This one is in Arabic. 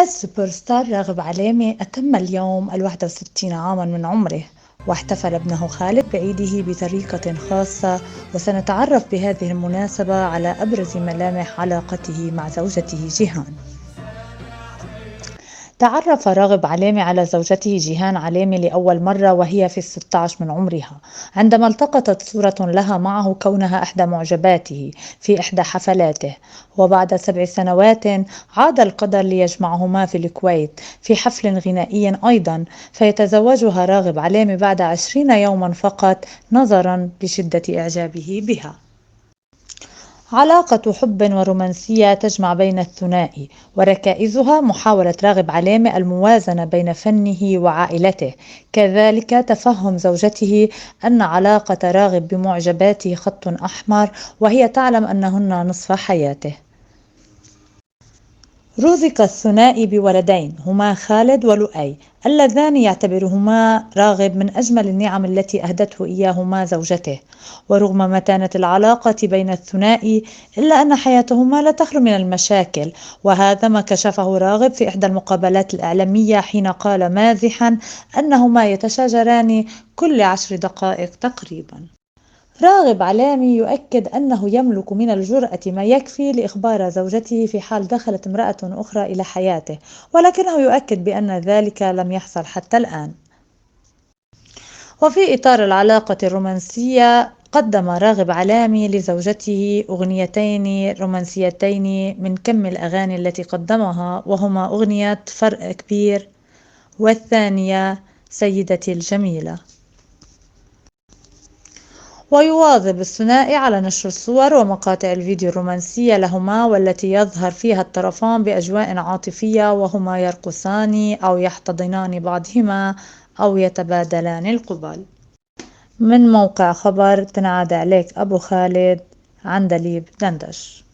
السوبر ستار راغب علامة أتم اليوم 61 عاما من عمره، واحتفل ابنه خالد بعيده بطريقة خاصة، وسنتعرف بهذه المناسبة على أبرز ملامح علاقته مع زوجته جيهان. تعرف راغب علامة على زوجته جيهان علامة لأول مرة وهي في 16 من عمرها، عندما التقطت صورة لها معه كونها إحدى معجباته في إحدى حفلاته. وبعد 7 سنوات عاد القدر ليجمعهما في الكويت في حفل غنائي أيضا، فيتزوجها راغب علامة بعد 20 يوما فقط، نظرا لشدة إعجابه بها. علاقة حب ورومانسية تجمع بين الثنائي، وركائزها محاولة راغب علامة الموازنة بين فنه وعائلته، كذلك تفهم زوجته أن علاقة راغب بمعجباته خط أحمر، وهي تعلم أنهن نصف حياته. رُزق الثنائي بولدين هما خالد ولؤي، اللذان يعتبرهما راغب من أجمل النعم التي أهدته إياهما زوجته. ورغم متانة العلاقة بين الثنائي، إلا أن حياتهما لا تخلو من المشاكل، وهذا ما كشفه راغب في إحدى المقابلات الإعلامية حين قال مازحا أنهما يتشاجران كل 10 دقائق تقريبا. راغب علامي يؤكد أنه يملك من الجرأة ما يكفي لإخبار زوجته في حال دخلت امرأة أخرى إلى حياته، ولكنه يؤكد بأن ذلك لم يحصل حتى الآن. وفي إطار العلاقة الرومانسية، قدم راغب علامي لزوجته أغنيتين رومانسيتين من كم الأغاني التي قدمها، وهما أغنية فرق كبير، والثانية سيدتي الجميلة. ويواظب الثنائي على نشر الصور ومقاطع الفيديو الرومانسية لهما، والتي يظهر فيها الطرفان بأجواء عاطفية وهما يرقصان أو يحتضنان بعضهما أو يتبادلان القبل. من موقع خبر، تنعاد عليك أبو خالد، عندليب دندش.